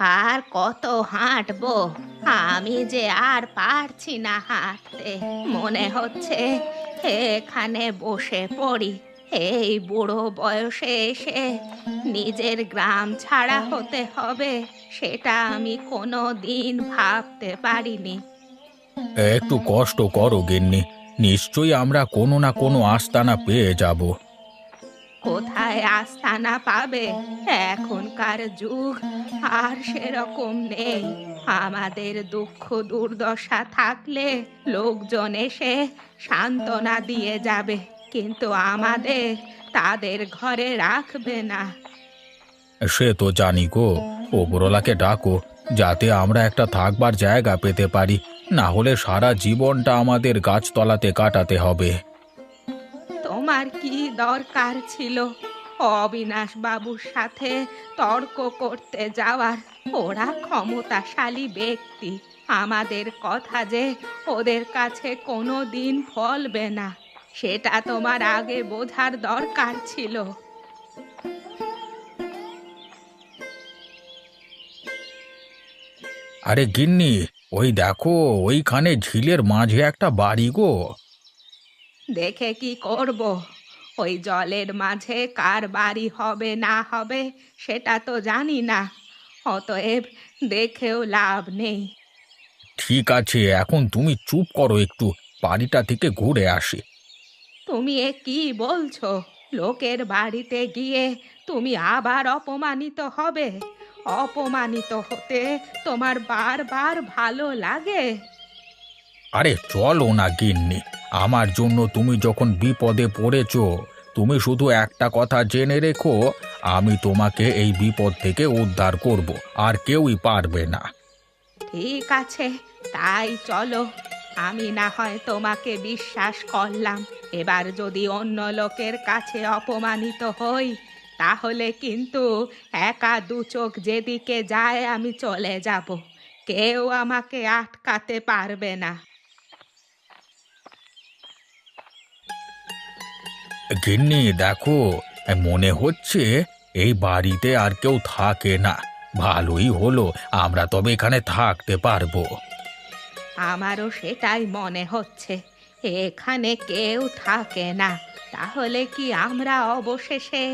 আর কত হাঁটবো? আমি যে আর পারছি না হাঁটতে। মনে হচ্ছে এখানে বসে পড়ি। এই বুড়ো বয়সে এসে নিজের গ্রাম ছাড়া হতে হবে, সেটা আমি কোনো দিন ভাবতে পারিনি। একটু কষ্ট করো গিন্নি, নিশ্চয়ই আমরা কোনো না কোনো আস্তানা পেয়ে যাব। কোথায় আস্তানা পাবে? এখনকার যুগ আর সেরকম নেই। আমাদের দুঃখ দুর্দশা থাকলে লোকজন এসে সান্ত্বনা দিয়ে যাবে, কিন্তু আমাদের তাদের ঘরে রাখবে না। সে তো জানি গো, ওপরওয়ালাকে ডাকো যাতে আমরা একটা থাকবার জায়গা পেতে পারি, না হলে সারা জীবনটা আমাদের গাছতলাতে কাটাতে হবে। তোমার কি দরকার ছিল অবিনাশ বাবুর সাথে তর্ক করতে যাওয়ার? ওরা ক্ষমতাশালী ব্যক্তি, আমাদের কথা যে ওদের কাছে কোনো দিন ফলবে না, সেটা তোমার আগে বোঝার দরকার ছিল। আরে গিন্নি, ওই দেখো, ওইখানে ঝিলের মাঝে একটা বাড়ি গো। দেখে কি করব? ওই জলের মাঝে কার বাড়ি হবে না হবে সেটা তো জানি না, অতএব দেখেও লাভ নেই। ঠিক আছে, এখন তুমি চুপ করো একটু, বাড়িটা থেকে ঘুরে আসি। তুমি এ কি বলছো? লোকের বাড়িতে গিয়ে তুমি আবার অপমানিত হবে? অপমানিত হতে তোমার বারবার ভালো লাগে? আরে চলো না গিন্নি, আমার জন্য তুমি যখন বিপদে পড়েছো, তুমি শুধু একটা কথা জেনে রেখো, আমি তোমাকে এই বিপদ থেকে উদ্ধার করব, আর কেউই পারবে না। ঠিক আছে, তাই চলো। আমি না হয় তোমাকে বিশ্বাস করলাম, এবার যদি অন্য লোকের কাছে অপমানিত হই তাহলে কিন্তু একা দু চোখ যেদিকে যায় আমি চলে যাব। কেউ আমাকে আটকাতে পারবে না। গিন্নি দেখো, মনে হচ্ছে এই বাড়িতে আর কেউ থাকে না। ভালোই হলো, আমরা তবে এখানে থাকতে পারবো। আমারও সেটাই মনে হচ্ছে, এখানে কেউ থাকে না। তাহলে কি আমরা অবশেষে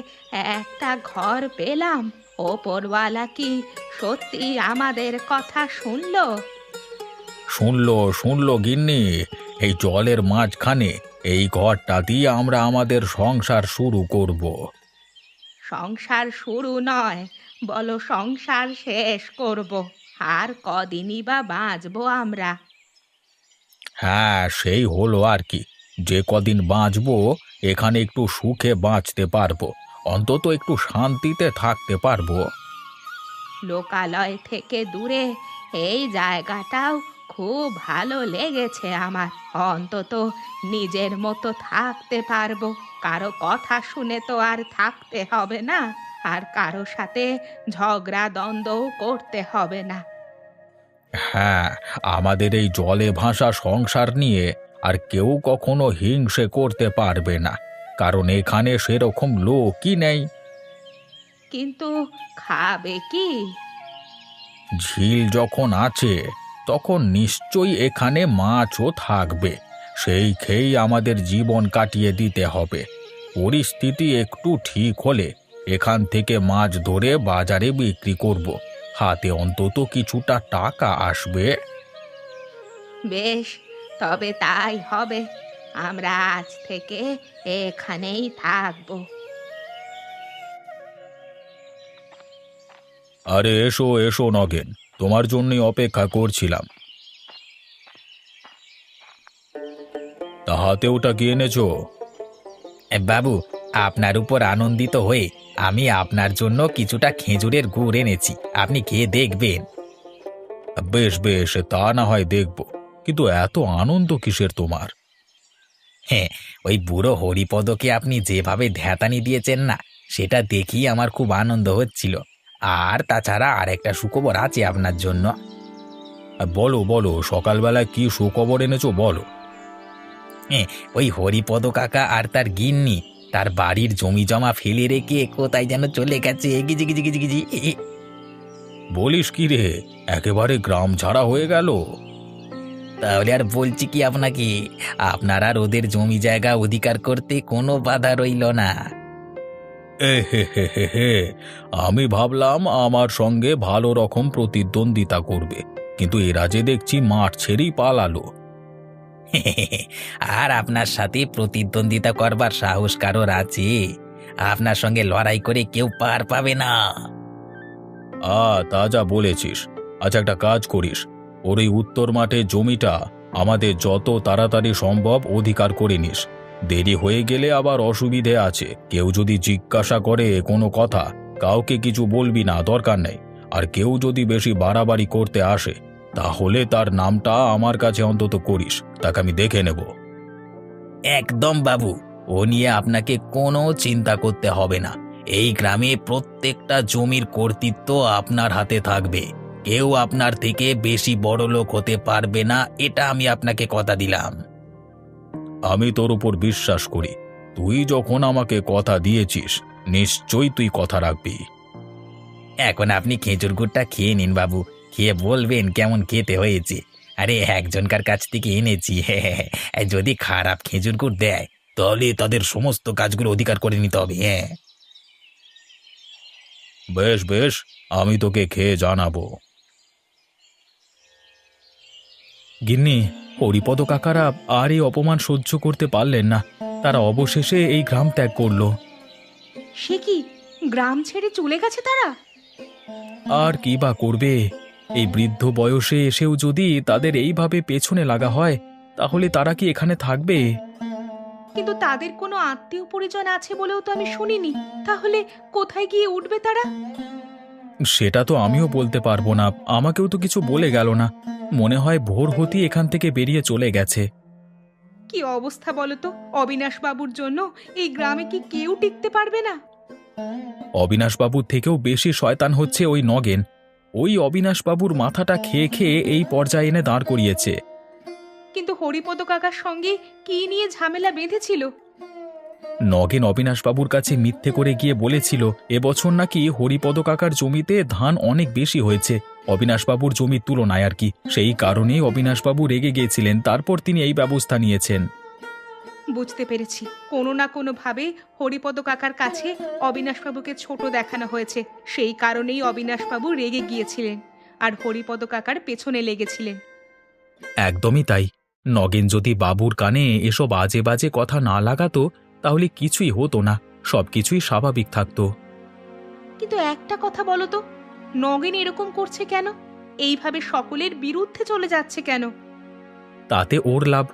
একটা ঘর পেলাম? ওপরওয়ালা কি সত্যি আমাদের কথা শুনলো? শুনলো শুনলো গিন্নি, এই জলের মাঝখানে এই ঘরটা দিয়ে আমরা আমাদের সংসার শুরু করব। সংসার শুরু নয়, বলো সংসার শেষ করব। আর কদিনই বা বাঁচবো আমরা? হ্যাঁ, সেই হলো আর কি, যে কদিন বাঁচবো এখানে একটু সুখে বাঁচতে পারবো, অন্তত একটু শান্তিতে থাকতে পারবো। লোকালয় থেকে দূরে এই জায়গাটাও খুব ভালো লেগেছে আমার। অন্তত নিজের মতো থাকতে পারবো, কারো কথা শুনে তো আর থাকতে হবে না, আর কারো সাথে ঝগড়া দ্বন্দ্বও করতে হবে না। হ্যাঁ, আমাদের এই জলে ভাসা সংসার নিয়ে আর কেউ কখনো হিংসে করতে পারবে না, কারণ এখানে সেরকম লোকই নেই। কিন্তু খাবে কি? ঝিল যখন আছে তখন নিশ্চয়ই এখানে মাছও থাকবে, সেই খেয়েই আমাদের জীবন কাটিয়ে দিতে হবে। পরিস্থিতি একটু ঠিক হলে এখান থেকে মাছ ধরে বাজারে বিক্রি করব, হাতে অন্তত কিছুটা টাকা আসবে। বেশ, তবে তাই হবে। আমরা আজ থেকে এখানেই থাকবো। আরে এসো এসো নগেন, তোমার জন্যই অপেক্ষা করছিলাম। তা হাতে ওটা কি এনেছো? বাবু, আপনার উপর আনন্দিত হয়ে আমি আপনার জন্য কিছুটা খেজুরের গুড় এনেছি, আপনি খেয়ে দেখবেন। বেশ বেশ, তা না হয় দেখব, কিন্তু এত আনন্দ কিসের তোমার? হ্যাঁ, ওই বুড়ো হরিপদকে আপনি যেভাবে ধ্যাতানি দিয়েছেন না, সেটা দেখেই আমার খুব আনন্দ হচ্ছিল। আর তাছাড়া আর একটা সুখবর আছে আপনার জন্য। বলো বলো, সকালবেলায় কি সুখবর এনেছো বলো। হ্যাঁ, ওই হরিপদ কাকা আর তার গিন্নি তার বাড়ির জমি জমা ফেলে রেখে কোথায় যেন চলে গেছে। গিজি গিজি গিজি গিজি। বলিস কি রে, একেবারে গ্রাম ছাড়া হয়ে গেল? তাহলে আর বলছি কি আপনাকে, আপনার আর ওদের জমি জায়গা অধিকার করতে কোনো বাধা রইল না। এ হে হে হে হে, আমি ভাবলাম আমার সঙ্গে ভালো রকম প্রতিদ্বন্দ্বিতা করবে, কিন্তু এরা যে দেখছি মাঠ ছেড়েই পালালো। আর আপনার সাথে প্রতিদ্বন্দ্বিতা করবার সাহস কারোর আছে? আপনার সঙ্গে লড়াই করে কেউ পার পাবে না। তা যা বলেছিস। আচ্ছা, একটা কাজ করিস, ওর এই উত্তর মাঠে জমিটা আমাদের যত তাড়াতাড়ি সম্ভব অধিকার করে নিস। দেরি হয়ে গেলে আবার অসুবিধে আছে। কেউ যদি জিজ্ঞাসা করে কোনো কথা, কাউকে কিছু বলবি না, দরকার নেই। আর কেউ যদি বেশি বাড়াবাড়ি করতে আসে, তাহলে তার নামটা আমার কাছে অন্তত করিস, তাকে আমি দেখে নেব। একদম বাবু, ও নিয়ে আপনাকে কোনো চিন্তা করতে হবে না। এই গ্রামে প্রত্যেকটা জমির কর্তৃত্ব আপনার হাতে থাকবে। কেউ আপনার থেকে বেশি বড়লোক হতে পারবে না, এটা আমি আপনাকে কথা দিলাম। আমি তোর উপর বিশ্বাস করি। তুই যখন আমাকে কথা দিয়েছিস, নিশ্চয়ই তুই কথা রাখবি। এখন আপনি খেজুর গুড়টা খেয়ে নিন বাবু, খেয়ে বলবেন কেমন খেতে হয়েছে। আরে একজনকার কাছ থেকে এনেছি। যদি খারাপ খেজুর গুড় দেয়, তাহলে তাদের সমস্ত কাজগুলো অধিকার করে নিতে হবে। হ্যাঁ, বেশ বেশ, আমি তোকে খেয়ে জানাবো। গিন্নি, হরিপদ কাকারা আর এই অপমান সহ্য করতে পারলেন না। তারা অবশেষে এই গ্রাম ত্যাগ করলো। সে কি, গ্রাম ছেড়ে চলে গেছে তারা? আর কি বা করবে? এই বৃদ্ধ বয়সে এসেও যদি তাদের এইভাবে পেছনে লাগা হয়, তাহলে তারা কি এখানে থাকবে? কিন্তু তাদের কোনো আত্মীয় পরিজন আছে বলেও তো আমি শুনিনি। তাহলে কোথায় গিয়ে উঠবে তারা? সেটা তো আমিও বলতে পারবো না, আমাকেও তো কিছু বলে গেল না। মনে হয় ভোর হতেই এখান থেকে বেরিয়ে চলে গেছে। কি অবস্থা বলো তো! অবিনাশ বাবুর জন্য এই গ্রামে কি কেউ টিকতে পারবে না? অবিনাশবাবুর থেকেও বেশি শয়তান হচ্ছে ওই নগেন। ওই অবিনাশবাবুর মাথাটা খেয়ে খেয়ে এই পর্যায়ে এনে দাঁড় করিয়েছে। কিন্তু হরিপদ কাকার সঙ্গে কি নিয়ে ঝামেলা বেঁধেছিল? নগেন অবিনাশবাবুর কাছে মিথ্যে করে গিয়ে বলেছিল এবছর নাকি হরিপদ কাকার জমিতে ধান অনেক বেশি হয়েছে অবিনাশবাবুর জমির তুলনায় আর কি। সেই কারণেই অবিনাশবাবু রেগে গিয়েছিলেন, তারপর তিনি এই ব্যবস্থা নিয়েছেন। বুঝতে পেরেছি, কোনো না কোনো ভাবে হরিপদ কাকার কাছে অবিনাশবাবুকে ছোট দেখানো হয়েছে। সেই কারণেই অবিনাশবাবু রেগে গিয়েছিলেন আর হরিপদ কাকার পেছনে লেগেছিলেন। একদমই তাই। নগেন যদি বাবুর কানে এসব আজে বাজে কথা না লাগাতো, তাহলে কিছুই হতো না, সবকিছুই স্বাভাবিক থাকতো। কিন্তু একটা কথা বলো তো, নগেন এরকম করছে কেন? এইভাবে সকলের বিরুদ্ধে চলে যাচ্ছে কেন? তাতে ওর লাভ।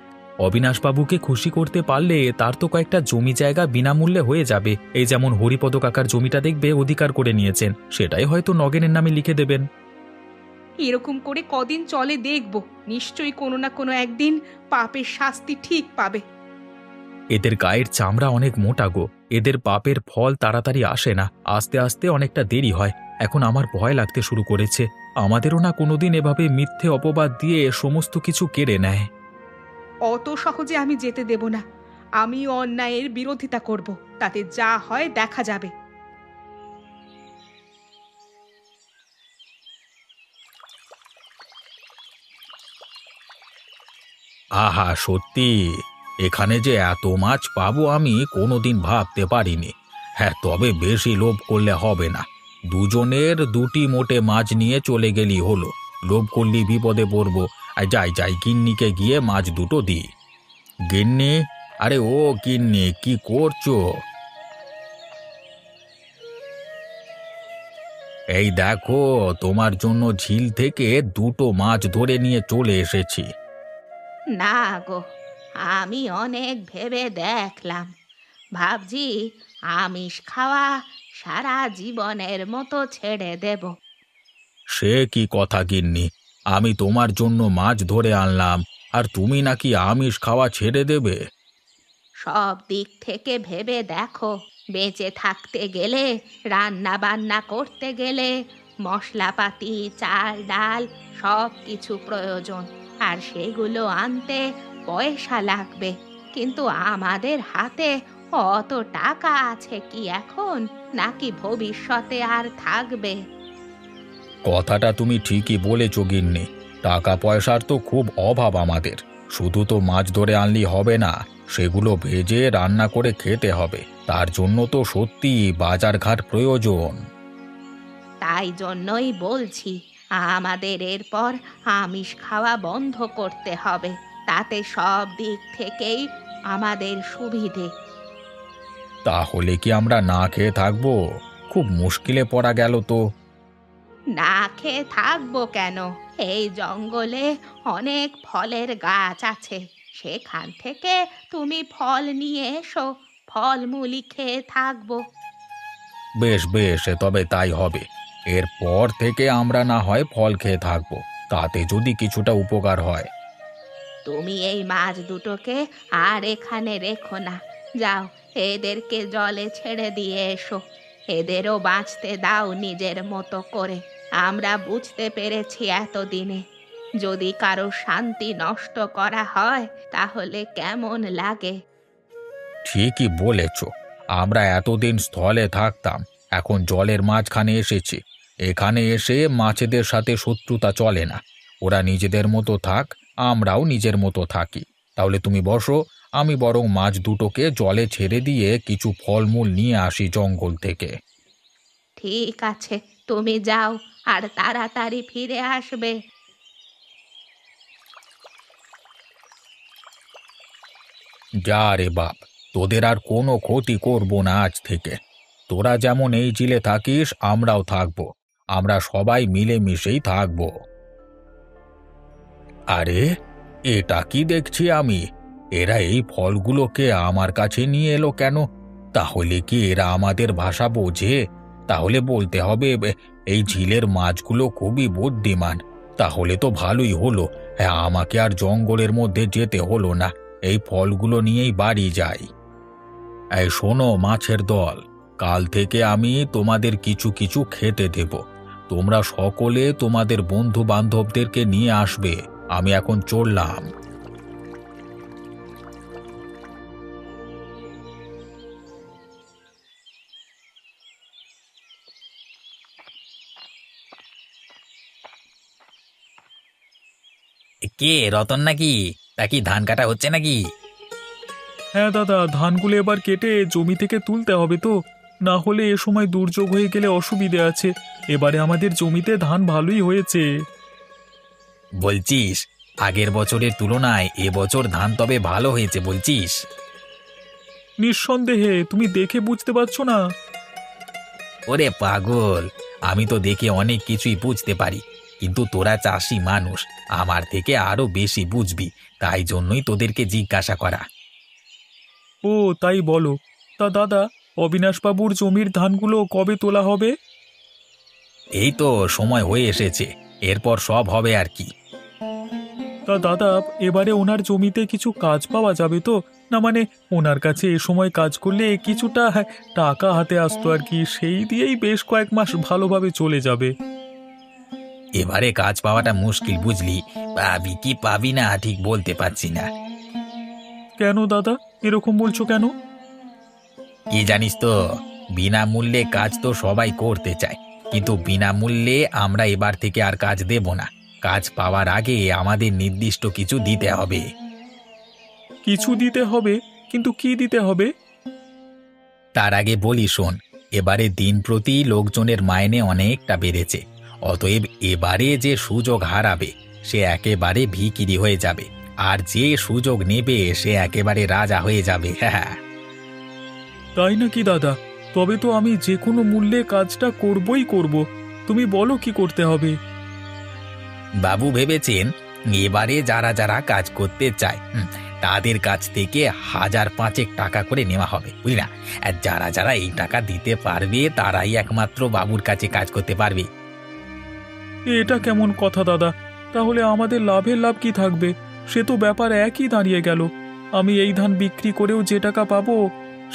অবিনাশবাবুকে খুশি করতে পারলে তার তো কয়েকটা জমি জায়গা বিনামূল্যে হয়ে যাবে। এই যেমন হরিপদ কাকার জমিটা দেখবে অধিকার করে নিয়েছেন, সেটাই হয়তো নগেনের নামে লিখে দেবেন। এরকম করে কদিন চলে দেখব, নিশ্চয়ই কোনো না কোনো একদিন পাপের শাস্তি ঠিক পাবে। এদের গায়ের চামড়া অনেক মোটা গো, এদের পাপের ফল তাড়াতাড়ি আসে না, আস্তে আস্তে অনেকটা দেরি হয়। এখন আমার ভয় লাগতে শুরু করেছে, আমাদেরও না কোনোদিন এভাবে মিথ্যে অপবাদ দিয়ে সমস্ত কিছু কেড়ে নেয়। অত সহজে আমি যেতে দেব না। আমি অন্যায়ের বিরোধিতা করব, তাতে যা হয় দেখা যাবে। আহা, সত্যি এখানে যে এত মাছ পাবো আমি কোনোদিন ভাবতে পারিনি। হ্যাঁ, তবে বেশি লোভ করলে হবে না। দুজনের দুটি মোটে মাছ নিয়ে চলে গেলি হলো, লোভ করলি বিপদে পড়বো। আর যাই যাই, গিন্নিকে গিয়ে মাছ দুটো দিই। গিন্নি, আরে ও গিন্নি, কি করছো? এই দেখো, তোমার জন্য ঝিল থেকে দুটো মাছ ধরে নিয়ে চলে এসেছি। না গো, আমি অনেক ভেবে দেখলাম, ভাবছি আমিষ খাওয়া সারা জীবনের মতো ছেড়ে দেব। সে কি কথা গিন্নি, আমি তোমার জন্য মাছ ধরে আনলাম, আর তুমি নাকি আমিষ খাওয়া ছেড়ে দেবে? সব দিক থেকে ভেবে দেখো, বেঁচে থাকতে গেলে, রান্না বান্না করতে গেলে মশলাপাতি, চাল ডাল সব কিছু প্রয়োজন, আর সেগুলো আনতে পয়সা লাগবে। কিন্তু আমাদের হাতে অত টাকা আছে কি এখন, নাকি ভবিষ্যতে আর থাকবে? কথাটা তুমি ঠিকই বলেছ গিন্নি। টাকা পয়সার তো খুব অভাব আমাদের। শুধু তো মাছ ধরে আনলেই হবে না, সেগুলো ভেজে রান্না করে খেতে হবে। তার জন্য তো সত্যি বাজারঘাট প্রয়োজন। তাই জন্যই বলছি, আমাদের এরপর আমিষ খাওয়া বন্ধ করতে হবে। তাতে সব দিক থেকেই আমাদের সুবিধে। তাহলে কি আমরা না খেয়ে থাকবো? খুব মুশকিলে পড়া গেল তো। না খেয়ে থাকবো কেন? এই জঙ্গলে অনেক ফলের গাছ আছে, সেখান থেকে তুমি ফল নিয়ে এসো, ফলমূলই খেয়ে থাকবো। বেশ বেশ, তবে তাই হবে। এরপর থেকে আমরা না হয় ফল খেয়ে থাকবো, তাতে যদি কিছুটা উপকার হয়। তুমি এই মাছ দুটোকে আর এখানে রেখো না, যাও এদেরকে জলে ছেড়ে দিয়ে এসো। এদেরও বাঁচতে দাও নিজের মতো করে। আমরা বুঝতে পেরেছি এতদিনে, যদি কারো শান্তি নষ্ট করা হয় তাহলে কেমন লাগে। ঠিকই বলেছ। আমরা এতদিন স্থলে থাকতাম, এখন জলের মাঝখানে এসেছি। এখানে এসে মাছেদের সাথে শত্রুতা চলে না। ওরা নিজেদের মতো থাক, আমরাও নিজের মতো থাকি। তাহলে তুমি বসো, আমি বরং মাছ দুটোকে জলে ছেড়ে দিয়ে কিছু ফলমূল নিয়ে আসি জঙ্গল থেকে। ঠিক আছে, তুমি যাও, আর তাড়াতাড়ি ফিরে আসবে। যা রে বাপ, তোদের আর কোনো ক্ষতি করব না আজ থেকে। তোরা যেমন এই জিলে থাকিস, আমরাও থাকবো। আমরা সবাই মিলেমিশেই থাকবো। আরে, এটা কি দেখছি আমি? এরা এই ফলগুলোকে আমার কাছে নিয়ে এলো কেন? তাহলে কি এরা আমাদের ভাষা বোঝে? তাহলে বলতে হবে এই ঝিলের মাছগুলো খুবই বুদ্ধিমান। তাহলে তো ভালোই হলো। হ্যাঁ, আমাকে আর জঙ্গলের মধ্যে যেতে হলো না। এই ফলগুলো নিয়েই বাড়ি যাই। এই শোনো মাছের দল, কাল থেকে আমি তোমাদের কিছু কিছু খেতে দেব। তোমরা সকলে তোমাদের বন্ধু বান্ধবদেরকে নিয়ে আসবে। আমি এখন চললাম। কে রতন নাকি? তা কি ধান কাটা হচ্ছে নাকি? হ্যাঁ দাদা, ধানগুলো এবার কেটে জমি থেকে তুলতে হবে তো, না হলে এ সময় দুর্যোগ হয়ে গেলে অসুবিধে আছে। এবারে আমাদের জমিতে ধান ভালোই হয়েছে। বলছিস আগের বছরের তুলনায় এবছর ধান তবে ভালো হয়েছে বলছিস? নিঃসন্দেহে, তুমি দেখে বুঝতে পারছো না? ওরে পাগল, আমি তো দেখে অনেক কিছুই বুঝতে পারি, কিন্তু তোরা চাষি মানুষ, আমার থেকে আরো বেশি বুঝবি, তাই জন্যই তোদেরকে জিজ্ঞাসা করা। ও তাই বলো। তা দাদা, অবিনাশবাবুর জমির ধানগুলো কবে তোলা হবে? এই তো সময় হয়ে এসেছে, এরপর সব হবে আর কি। তা দাদা, এবারে ওনার জমিতে কিছু কাজ পাওয়া যাবে তো? না মানে, ওনার কাছে এ সময় কাজ করলে কিছুটা টাকা হাতে আসতো আর কি, সেই দিয়েই বেশ কয়েক মাস ভালোভাবে চলে যাবে। এবারে কাজ পাওয়াটা মুশকিল বুঝলি, পাবি কি পাবি না ঠিক বলতে পারছি না। কেন দাদা, এরকম বলছো কেন? কি জানিস তো, বিনামূল্যে কাজ তো সবাই করতে চায়, কিন্তু বিনামূল্যে আমরা এবার থেকে আর কাজ দেব না। কাজ পাওয়ার আগে আমাদের নির্দিষ্ট কিছু দিতে হবে। কিছু দিতে হবে? কিন্তু কি দিতে হবে? তার আগে বলি শোন, এবারে দিন প্রতি লোকজনের মাইনে অনেকটা বেড়েছে। অতএব এবারে যে সুযোগ হারাবে সে একেবারে ভিখিরি হয়ে যাবে, আর যে সুযোগ নেবে সে একেবারে রাজা হয়ে যাবে। হ্যাঁ, তাই নাকি দাদা? তবে তো আমি যে কোনো মূল্যে কাজটা করবই করব। তুমি বলো কি করতে হবে? বাবু ভেবেছেন এবারে যারা যারা কাজ করতে চায় তাদের কাছ থেকে 1,000-5 টাকা করে নেওয়া হবে, বুঝলি না? আর যারা যারা এই টাকা দিতে পারবে তারাই একমাত্র বাবুর কাছে কাজ করতে পারবে। এটা কেমন কথা দাদা? তাহলে আমাদের লাভের লাভ কি থাকবে? সে তো ব্যাপার একই দাঁড়িয়ে গেল। আমি এই ধান বিক্রি করেও যে টাকা পাবো,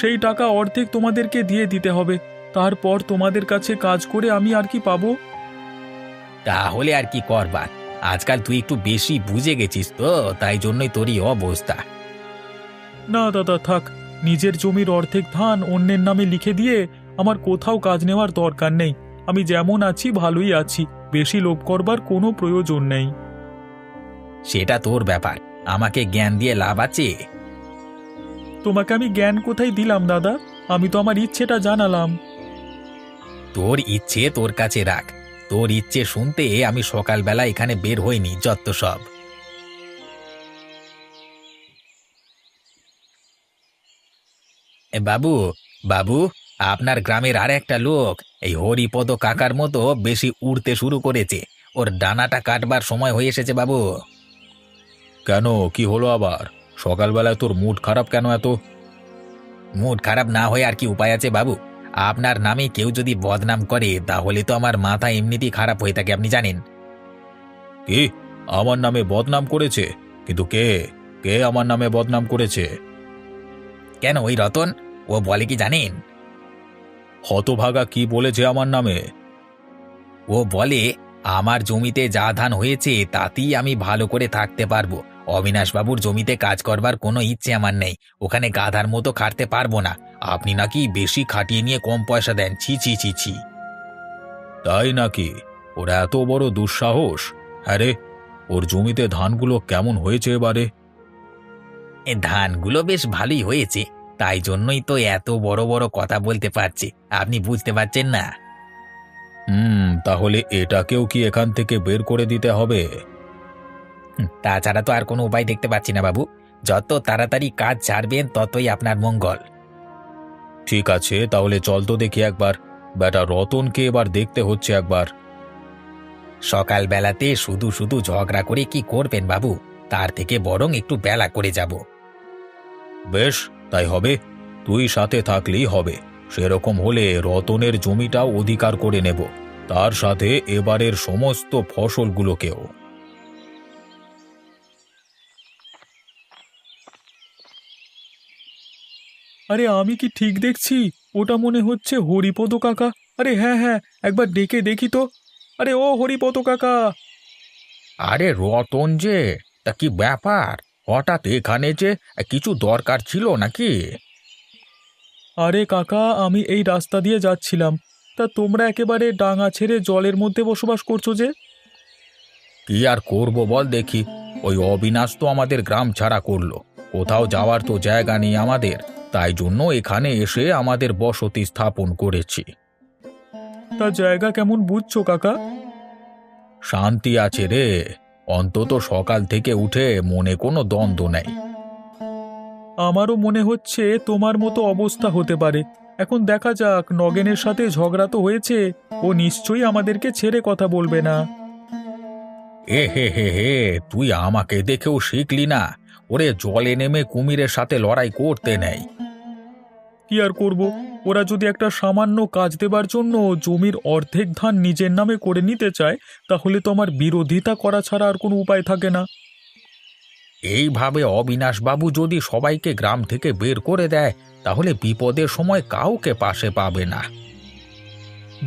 সেই টাকা অর্ধেক তোমাদেরকে দিয়ে দিতে হবে। তারপর তোমাদের কাছে কাজ করে আমি আর কি পাবো? তাহলে আর কি করবার, আজকাল তুই একটু বেশি বুঝে গেছিস তো, তাই জন্যই তোরই অবস্থা। না দাদা, থাক। নিজের জমির অর্ধেক ধান অন্যের নামে লিখে দিয়ে আমার কোথাও কাজ নেওয়ার দরকার নেই। আমি যেমন আছি ভালোই আছি। বেশি লোভ করবার কোনো প্রয়োজন নেই। সেটা তোর ব্যাপার, আমাকে জ্ঞান দিয়ে লাভ আছে? তোমাকে আমি জ্ঞান কোথায় দিলাম দাদা? আমি তো আমার ইচ্ছেটা জানালাম। তোর ইচ্ছে তোর কাছে রাখ। তোর ইচ্ছে শুনতে আমি সকালবেলা এখানে বের হইনি, যত সব। বাবু, বাবু, আপনার গ্রামের আর একটা লোক এই হরিপদ কাকার মতো বেশি উড়তে শুরু করেছে। ওর ডানাটা কাটবার সময় হয়ে এসেছে বাবু। কেন, কি হলো আবার? সকালবেলায় তোর মুড খারাপ কেন এত? মুড খারাপ না হয়ে আর কি উপায় আছে বাবু? আপনার নামে কেউ যদি বদনাম করে তাহলে তো আমার মাথা এমনিতেই খারাপ হয়ে থাকে, আপনি জানেন। কি, আমার নামে বদনাম করেছে? কিন্তু কে কে আমার নামে বদনাম করেছে? কেন, ওই রতন, ও বলে কি জানেন? হতভাগা কি বলেছে আমার নামে? ও বলে আমার জমিতে যা ধান হয়েছে তাতেই আমি ভালো করে থাকতে পারবো। অবিনাশবাবুর জমিতে কাজ করবার কোনো ইচ্ছে আমার নেই। ওখানে গাধার মতো খাটতে পারবো না। আপনি নাকি বেশি খাটিয়ে নিয়ে কম পয়সা দেন। ছি ছি ছি ছি। তাই নাকি? ওর এত বড় দুঃসাহস? হ্যাঁ রে, ওর জমিতে ধানগুলো কেমন হয়েছে এবারে? এ ধানগুলো বেশ ভালোই হয়েছে, তাই জন্যই তো এত বড় বড় কথা বলতে পারছি। আপনি বুঝতে পারছেন না? তাহলে এটাকেও কি এখান থেকে বের করে দিতে হবে? তাছাড়া তো আর কোনো উপায় দেখতে পাচ্ছি না বাবু। যত তাড়াতাড়ি কাজ ছাড়বেন ততই আপনার মঙ্গল। ঠিক আছে, তাহলে চল তো দেখি একবার। বেটা রতনকে এবার দেখতে হচ্ছে একবার। সকালবেলাতে শুধু শুধু ঝগড়া করে কি করবেন বাবু? তার থেকে বরং একটু বেলা করে যাব। বেশ, তাই হবে। তুই সাথে থাকলেই হবে। সেরকম হলে রতনের জমিটাও অধিকার করে নেব, তার সাথে এবারের সমস্ত ফসলগুলোকেও। আরে আমি কি ঠিক দেখছি? ওটা মনে হচ্ছে হরিপদ কাকা। আরে হ্যাঁ হ্যাঁ, একবার ডেকে দেখি তো। আরে ও হরিপদ কাকা! আরে রতন যে, তা কি ব্যাপার? হঠাৎ এখানে যে, কিছু দরকার ছিল নাকি? আরে কাকা, আমি এই রাস্তা দিয়ে যাচ্ছিলাম, তা তোমরা একেবারে ডাঙা ছেড়ে জলের মধ্যে বসবাস করছো যে? কি আর করব বল দেখি। ওই অবিনাশ তো আমাদের গ্রাম ছাড়া করলো। কোথাও যাওয়ার তো জায়গা নেই আমাদের, তাই জন্য এখানে এসে আমাদের বসতি স্থাপন করেছি। তা জায়গা কেমন বুঝছো কাকা? শান্তি আছে রে, অন্তত সকাল থেকে উঠে মনে কোনো দ্বন্দ্ব নেই। আমারও মনে হচ্ছে তোমার মতো অবস্থা হতে পারে। এখন দেখা যাক, নগেনের সাথে ঝগড়া তো হয়েছে, ও নিশ্চয়ই আমাদেরকে ছেড়ে কথা বলবে না। এ হে হে হে, তুই আমাকে দেখেও শিখলি না? ওরে জলে নেমে কুমিরের সাথে লড়াই করতে নেই। কি আর করব, ওরা যদি একটা সামান্য কাজ দেবার জন্য জমির অর্ধেক ধান নিজের নামে করে নিতে চায়, তাহলে তো আমার বিরোধিতা করা ছাড়া আর কোনো উপায় থাকে না। এইভাবে অবিনাশবাবু যদি সবাইকে গ্রাম থেকে বের করে দেয়, তাহলে বিপদের সময় কাউকে পাশে পাবে না।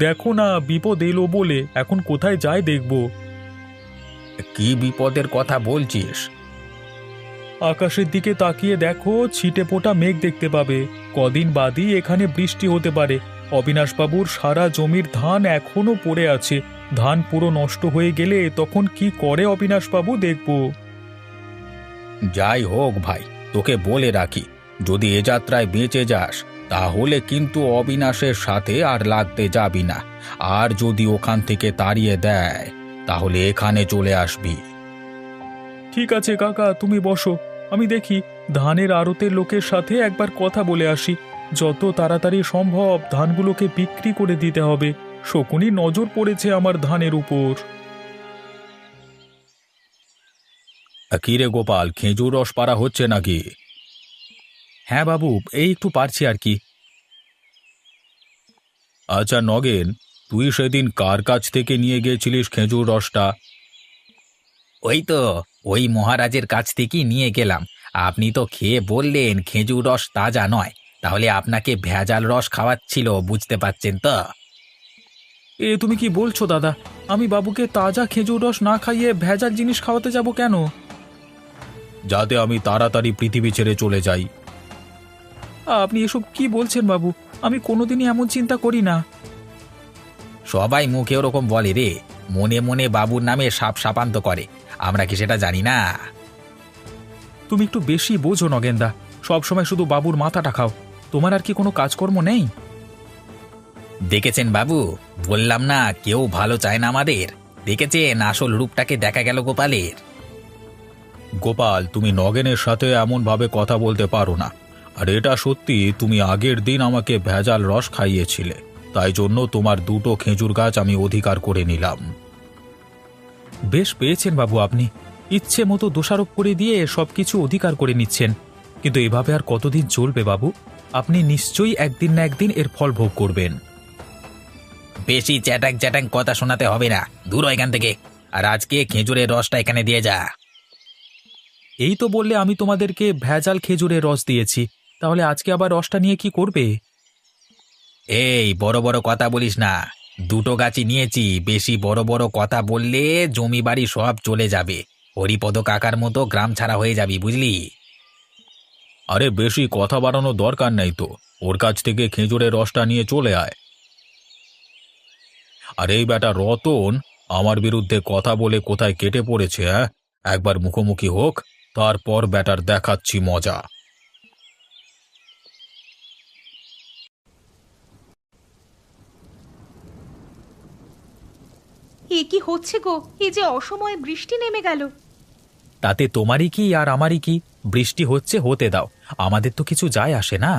দেখো না, বিপদ এলো বলে এখন কোথায় যায় দেখব। কি বিপদের কথা বলছিস? আকাশের দিকে তাকিয়ে দেখো, ছিটে ফোটা মেঘ দেখতে পাবে। কদিন বাদই এখানে বৃষ্টি হতে পারে। অবিনাশবাবুর সারা জমির ধান এখনো পড়ে আছে। ধান পুরো নষ্ট হয়ে গেলে তখন কি করে অবিনাশবাবু, দেখব। যাই হোক ভাই, তোকে বলে রাখি, যদি এ যাত্রায় বেঁচে যাস তাহলে কিন্তু অবিনাশের সাথে আর লাগতে যাবি না। আর যদি ওখান থেকে তাড়িয়ে দেয় তাহলে এখানে চলে আসবি। ঠিক আছে কাকা, তুমি বসো, আমি দেখি ধানের আড়তের লোকের সাথে একবার কথা বলে আসি। যত তাড়াতাড়ি সম্ভব ধানগুলোকে বিক্রি করে দিতে হবে। শকুনি নজর পড়েছে আমার ধানের উপর। কি রে গোপাল, খেজুর রস পাড়া হচ্ছে নাকি? হ্যাঁ বাবু, এই একটু পারছি আর কি। আচ্ছা নগেন, তুই সেদিন কার কাছ থেকে নিয়ে গিয়েছিলিস খেজুর রসটা? ওই তো, ওই মহারাজের কাছ থেকেই নিয়ে গেলাম। আপনি তো খেয়ে বললেন খেজুর রস তাজা নয়, তাহলে আপনাকে ভেজাল রস খাওয়াচ্ছিল, বুঝতে পারছেন তো? এ তুমি কি বলছো দাদা? আমি বাবুকে তাজা খেজুর রস না খাইয়ে ভেজাল জিনিস খাওয়াতে যাব কেন? যাতে আমি তাড়াতাড়ি পৃথিবী ছেড়ে চলে যাই। আপনি এসব কি বলছেন বাবু? আমি কোনোদিনই এমন চিন্তা করি না। সবাই মুখে ওরকম বলে রে, মনে মনে বাবুর নামে সাপ সাপান্ত করে, আমরা কি সেটা জানি না? তুমি একটু বেশি বোঝো নগেনদা, সবসময় শুধু বাবুর মাথাটা খাও। তোমার আর কি কোনো কাজকর্ম নেই? দেখেছেন বাবু, বললাম না কেউ ভালো চায় না আমাদের। দেখেছেন আসল রূপটাকে দেখা গেল গোপালের। গোপাল, তুমি নগেনের সাথে এমনভাবে কথা বলতে পারো না। আর এটা সত্যি, তুমি আগের দিন আমাকে ভেজাল রস খাইয়েছিলে, তাই জন্য তোমার দুটো খেজুর গাছ আমি অধিকার করে নিলাম। বেশ পেয়েছেন বাবু আপনি, ইচ্ছে মতো দোষারোপ করে দিয়ে সবকিছু অধিকার করে নিচ্ছেন। কিন্তু এভাবে আর কতদিন চলবে বাবু? আপনি নিশ্চয়ই একদিন না একদিন এর ফল ভোগ করবেন। বেশি চ্যাটাং চ্যাটাং কথা শোনাতে হবে না, দূর হ এখান থেকে। আর আজকে খেজুরের রসটা এখানে দিয়ে যা। এই তো বললে আমি তোমাদেরকে ভেজাল খেজুরের রস দিয়েছি, তাহলে আজকে আবার রসটা নিয়ে কি করবে? এই বড় বড় কথা বলিস না, দুটো গাছই নিয়েছি। বেশি বড় বড় কথা বললে জমি বাড়ি সব চলে যাবে, হরিপদ কাকার মতো গ্রাম ছাড়া হয়ে যাবি, বুঝলি? আরে বেশি কথা বাড়ানোর দরকার নেই তো, ওর কাছ থেকে খেজুরের রসটা নিয়ে চলে আয়। আর এই বেটা রতন আমার বিরুদ্ধে কথা বলে কোথায় কেটে পড়েছে, হ্যাঁ? একবার মুখোমুখি হোক, তারপর বেটার দেখাচ্ছি মজা। এ কি হচ্ছে গো? এই যে অসময়ে বৃষ্টি নেমে গেল। তাতে তোমারই কি আর আমারই কি? বৃষ্টি হচ্ছে হতে দাও, আমাদের তো কিছু যায় আসে না।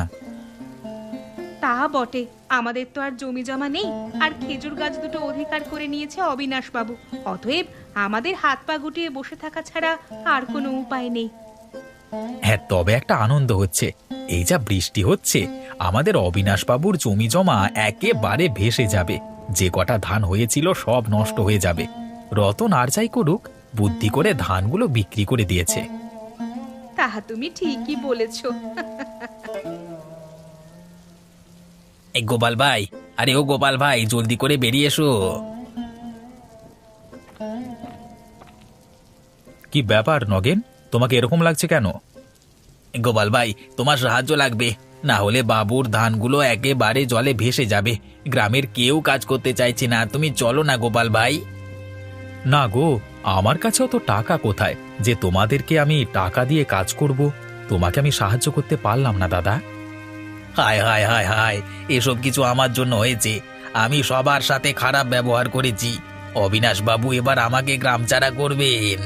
তা বটে, আমাদের তো আর জমি জমা নেই, আর খেজুর গাছ দুটো অধিকার করে নিয়েছে অবিনাশ বাবু। অতএব আমাদের হাত পা গুটিয়ে বসে থাকা ছাড়া আর কোনো উপায় নেই। হ্যাঁ, তবে একটা আনন্দ হচ্ছে, এই যা বৃষ্টি হচ্ছে আমাদের অবিনাশবাবুর জমি জমা একেবারে ভেসে যাবে। যে কটা ধান হয়েছিল সব নষ্ট হয়ে যাবে। রতন আর যাই করুক, বুদ্ধি করে ধানগুলো বিক্রি করে দিয়েছে। তাহা তুমি ঠিকই বলেছো। এই গোপাল ভাই, আরে ও গোপাল ভাই, জলদি করে বেরিয়ে এসো। কি ব্যাপার নগেন, তোমাকে এরকম লাগছে কেন? গোপাল ভাই, তোমার সাহায্য লাগবে, না হলে বাবুর ধানগুলো একেবারে জলে ভেসে যাবে। গ্রামের কেউ কাজ করতে চাইছে না, তুমি চলো না গোপাল ভাই। না গো, আমার কাছেও তো টাকা কোথায় যে তোমাদেরকে আমি টাকা দিয়ে কাজ করব? তোমাকে আমি সাহায্য করতে পারলাম না দাদা। হায় হায় হায় হায়, এসব কিছু আমার জন্য হয়েছে। আমি সবার সাথে খারাপ ব্যবহার করেছি, অবিনাশ বাবু এবার আমাকে গ্রাম ছাড়া করবেন।